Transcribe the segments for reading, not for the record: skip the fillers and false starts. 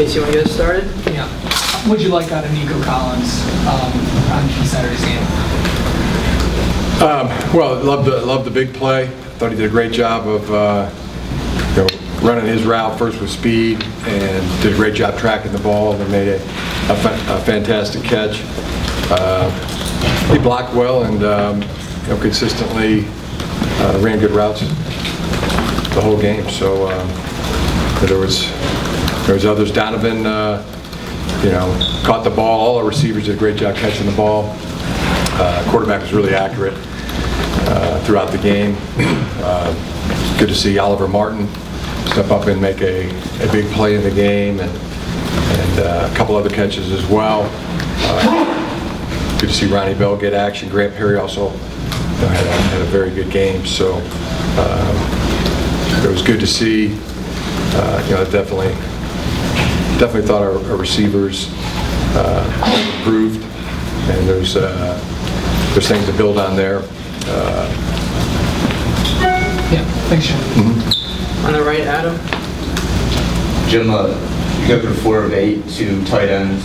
Casey, you want to get us started? Yeah. What would you like out of Nico Collins on Saturday's game? Well, loved the big play. Thought he did a great job of running his route first with speed, and did a great job tracking the ball, and made a fantastic catch. He blocked well and consistently ran good routes the whole game. So there was others. Donovan, caught the ball. All our receivers did a great job catching the ball. Quarterback was really accurate throughout the game. Good to see Oliver Martin step up and make a big play in the game, and a couple other catches as well. Good to see Ronnie Bell get action. Grant Perry also had a very good game. So it was good to see. Definitely thought our receivers improved, and there's things to build on there. Yeah, thanks, Jim. Mm-hmm. On the right, Adam. Jim, you guys were 4 of 8 to tight ends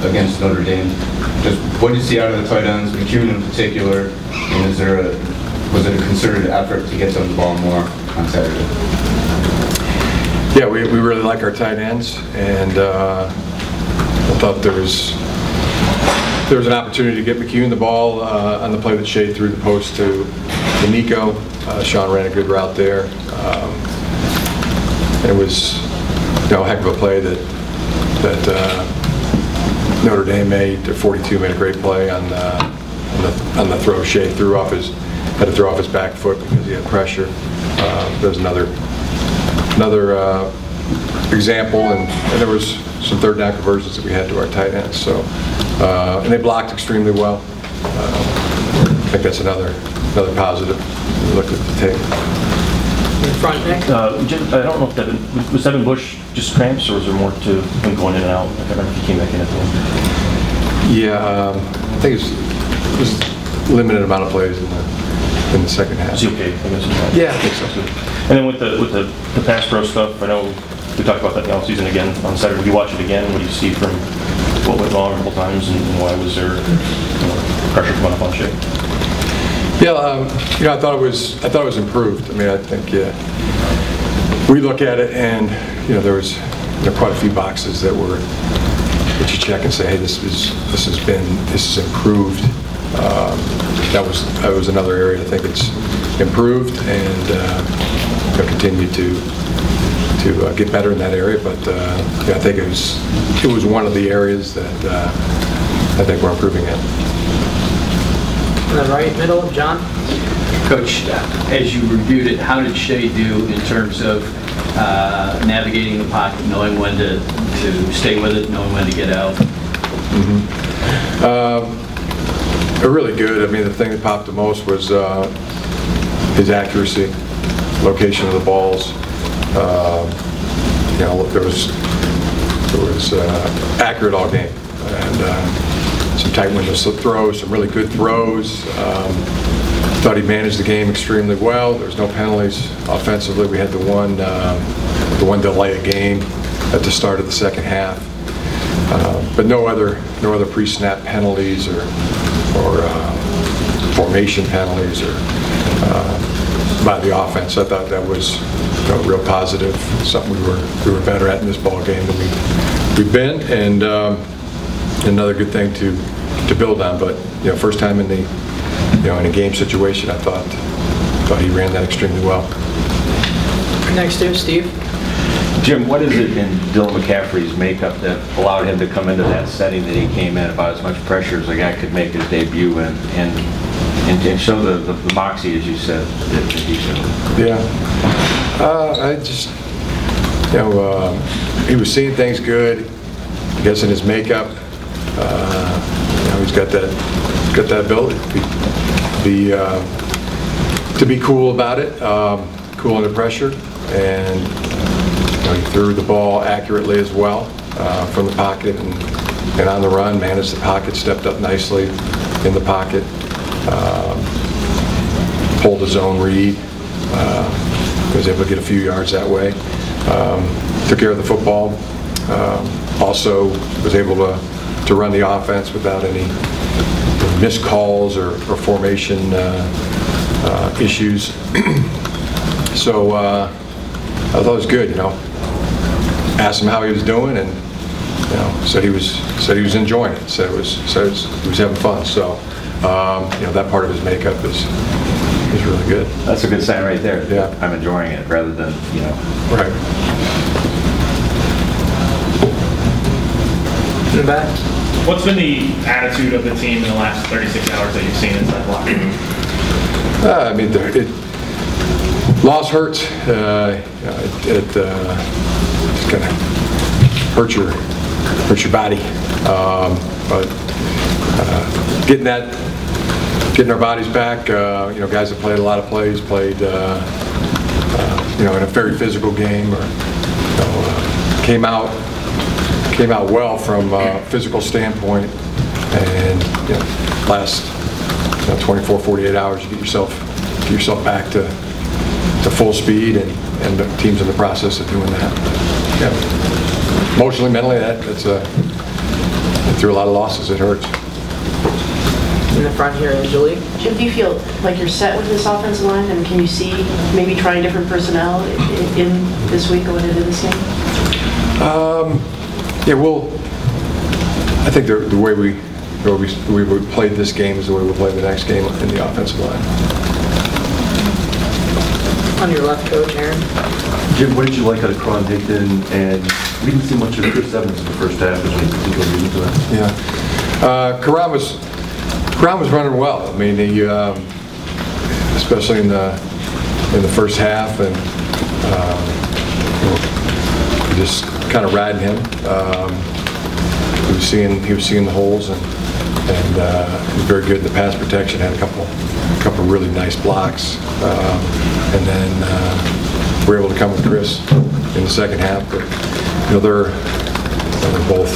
against Notre Dame. Just what did you see out of the tight ends, McCune in particular, and was it a concerted effort to get them the ball more on Saturday? Yeah, we really like our tight ends, and I thought there was an opportunity to get McCune the ball on the play that Shea threw the post to Nico. Sean ran a good route there. It was a heck of a play that Notre Dame made. 42 made a great play on the throw. Shea had to throw off his back foot because he had pressure. There's another example, and there was some third down conversions that we had to our tight ends. So, and they blocked extremely well. I think that's another positive. Look at the tape. In front, Nick. Jim, I don't know if was Devin Bush just cramps, or was there more to him going in and out? I can't remember if he came back in at the end. Yeah, I think it was limited amount of plays in the second half. Is he okay? I guess. Yeah, I think so. And then with the pass pro stuff, I know we talked about that in the offseason again on Saturday. Would you watch it again? What do you see from what went wrong a couple times, and why was there pressure coming up on Shea? Yeah, I thought it was improved. I mean, I think we look at it, and there was quite a few boxes that you check and say, hey, this is improved. That was another area I think it's improved, and continue to get better in that area. But I think it was one of the areas that I think we're improving in. On the right middle, John. Coach, as you reviewed it, how did Shea do in terms of navigating the pocket, knowing when to stay with it, knowing when to get out? Really good. I mean, the thing that popped the most was his accuracy, location of the balls. There was accurate all game, and some tight window throws, some really good throws. Thought he managed the game extremely well. There was no penalties offensively. We had the one delay a game at the start of the second half, but no other pre-snap penalties or formation penalties or by the offense. I thought that was real positive. Something we were better at in this ball game than we've been, and another good thing to build on. But first time in a game situation, I thought he ran that extremely well. Next to Steve. Jim, what is it in Dylan McCaffrey's makeup that allowed him to come into that setting that he came in, about as much pressure as a guy could make his debut and show the moxie, as you said, that he showed? Yeah, I just he was seeing things good. I guess in his makeup, he's got that ability to be cool about it, cool under pressure, and he threw the ball accurately as well from the pocket and on the run, managed the pocket, stepped up nicely in the pocket, pulled his own read, was able to get a few yards that way, took care of the football, Also was able to run the offense without any missed calls or formation issues. So I thought it was good, Asked him how he was doing, and said he was enjoying it. Said he was having fun. So that part of his makeup is really good. That's a good sign right there. Yeah, I'm enjoying it rather than Right. In the back. What's been the attitude of the team in the last 36 hours that you've seen inside the locker room? I mean, loss hurts. It just kind of hurts your body. But getting our bodies back. Guys that played a lot of plays, played in a very physical game, or came out well from a physical standpoint, and last 24, 48 hours you get yourself back to full speed, and the team's in the process of doing that. Yeah. Emotionally, mentally, that's through a lot of losses. It hurts. In the front here, Angelique. Jim, do you feel like you're set with this offensive line, and can you see maybe trying different personnel in this week going into this game? Yeah, I think the way we played this game is the way we'll play the next game in the offensive line. On your left, Coach Aaron. Jim, what did you like out of Cron Digdon? And we didn't see much of Chris Evans in the first half. Is there any particular reason for that? Yeah, Karan was running well. I mean, he, especially in the first half, and just kind of riding him. He was seeing the holes, and he was very good in the pass protection. Had a couple really nice blocks, and then we were able to come with Chris in the second half. But they're both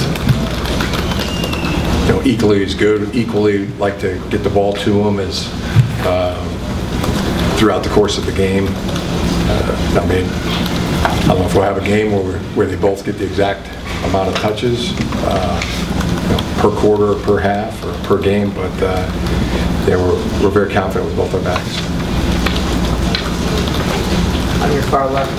equally as good, equally like to get the ball to them as throughout the course of the game. I mean, I don't know if we'll have a game where they both get the exact amount of touches per quarter, or per half, or per game, but yeah, we're very confident with both our backs. On your far left.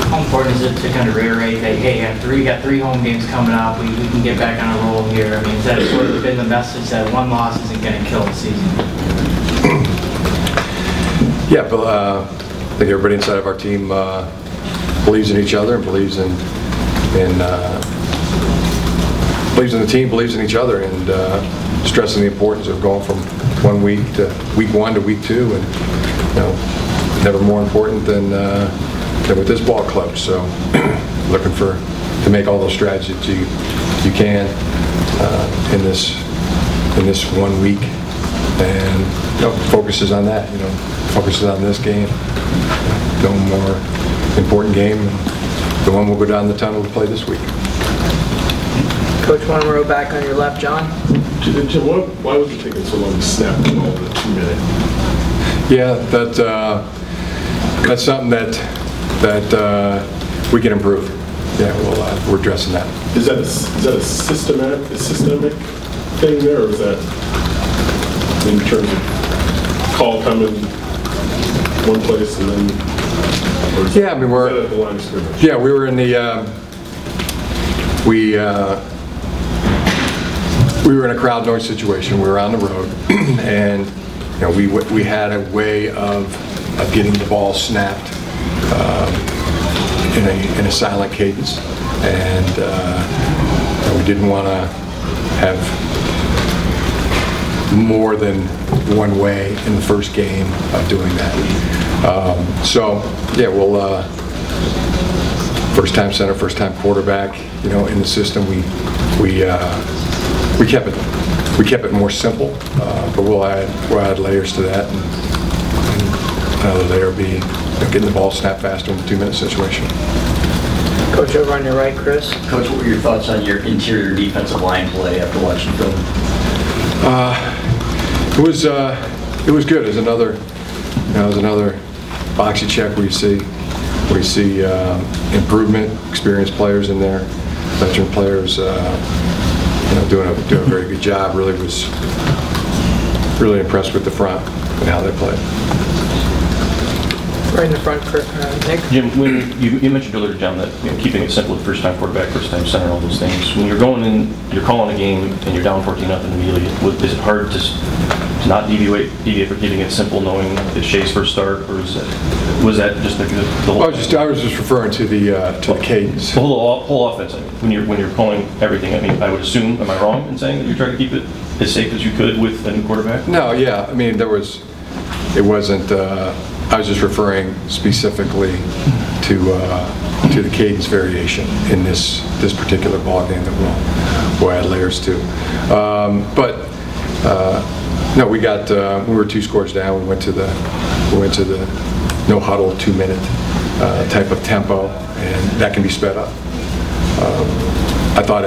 How important is it to kind of reiterate that, hey, you got three home games coming up, we can get back on a roll here? I mean, has that sort of been the message that one loss isn't going to kill the season? Yeah, but I think everybody inside of our team believes in each other, and believes in the team, believes in each other, and stressing the importance of going from week 1 to week 2, and never more important than with this ball club. So looking to make all those strides that you can in this 1 week, and focuses on that. Focuses on this game. No more important game. The one we'll go down the tunnel to play this week. Coach, one row back on your left, John. Jim, why was it taking so long to snap the ball in a 2-minute? Yeah, that's something that we can improve. Yeah, we're addressing that. Is that a systemic thing there, or is that in terms of call coming one place and then? Yeah, I mean we're at the line of scrimmage. Yeah, we were in the we were in a crowd noise situation. We were on the road, and we had a way of getting the ball snapped in a silent cadence, and we didn't want to have more than one way in the first game of doing that. So yeah, we'll first time center, first time quarterback. In the system, we kept it more simple, but we'll add layers to that, and another layer be getting the ball snapped faster in the 2-minute situation. Coach, over on your right, Chris. Coach, what were your thoughts on your interior defensive line play after watching film? It was good. It was another boxy check where you see improvement, experienced players in there. veteran players, doing a very good job. Really was really impressed with the front and how they played. Right in the front, Nick. Jim, when you mentioned earlier, John, that keeping it simple, first-time quarterback, first-time center, all those things. When you're going in, you're calling a game, and you're down 14-0 immediately. Is it hard to not deviate from keeping it simple, knowing it's Shea's first start, or was that just the whole? I was just referring to the cadence. The whole offense. I mean, when you're calling everything, I mean, I would assume. Am I wrong in saying that you're trying to keep it as safe as you could with a new quarterback? No, yeah. I mean, it wasn't. I was just referring specifically to the cadence variation in this particular ball game that we'll add layers to. No, we got we were 2 scores down. We went to the no huddle 2-minute type of tempo, and that can be sped up. I thought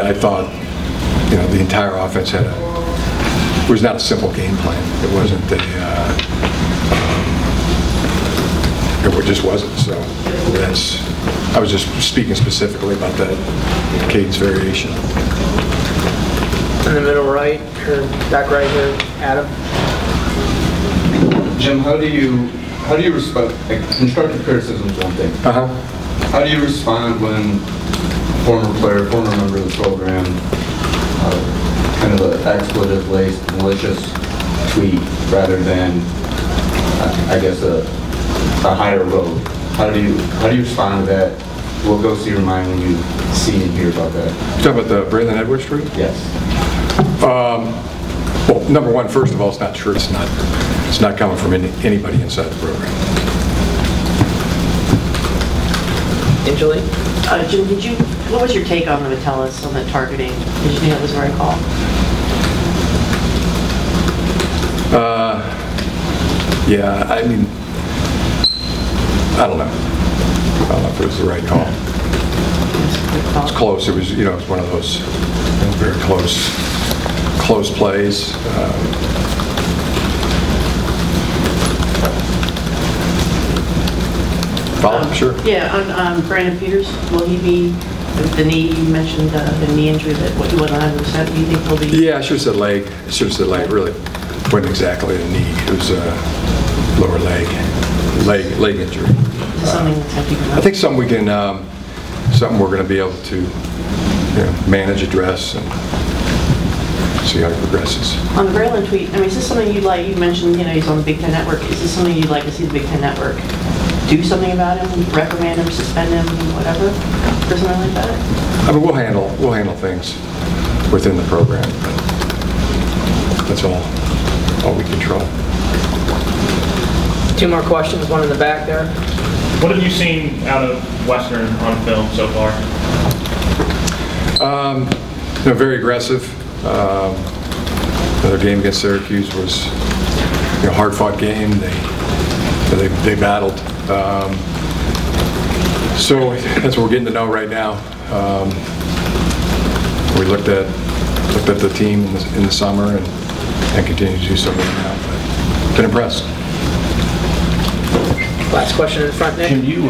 the entire offense it was not a simple game plan. It wasn't it just wasn't. So I was just speaking specifically about that cadence variation. In the middle right, or back right here, Adam. Jim, how do you respond? Constructive criticism is one thing. How do you respond when former member of the program, kind of an expletive-laced, malicious tweet rather than, I guess, a higher road? How do you respond to that? What goes through your mind when you see and hear about that? Talking about the Braylon Edwards tweet? Yes. Well, number one, first of all, it's not true. It's not coming from anybody inside the program. Angeli? Jim, what was your take on the Metellus on the targeting? Did you think that was the right call? Yeah, I mean, I don't know. I don't know if it was the right call. It's close. It was, it was one of those very close plays. Follow? Sure. Yeah, on Brandon Peters, will he be, the knee, you mentioned the knee injury, that he wasn't 100%, do you think he'll be? Yeah, I should have said leg. Really wasn't exactly a knee. It was a lower leg injury. I think something we can, something we're going to be able to manage, address, and see how it progresses. On the Braylon tweet, I mean, is this something you'd like? You mentioned, he's on the Big Ten Network. Is this something you'd like to see the Big Ten Network do something about him, reprimand him, suspend him, whatever, or something like that? I mean, we'll handle things within the program. That's all we control. 2 more questions, one in the back there. What have you seen out of Western on film so far? Very aggressive. Their game against Syracuse was a hard-fought game. They battled. So that's what we're getting to know right now. We looked at the team in the summer and continue to do so right now. But been impressed. Last question in front, Nick. Jim, you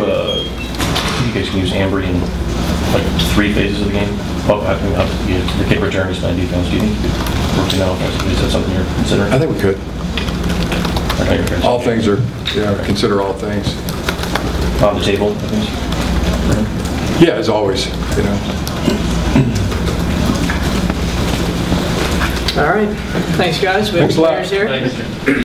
guys can use Ambry in like 3 phases of the game. The kick return is playing defense. Do you think you could work in that offensively? Is that something you're considering? I think we could. All things are, consider all things. On the table, I think. Yeah, as always, All right. Thanks, guys. We have Thanks a lot. players here. Thanks.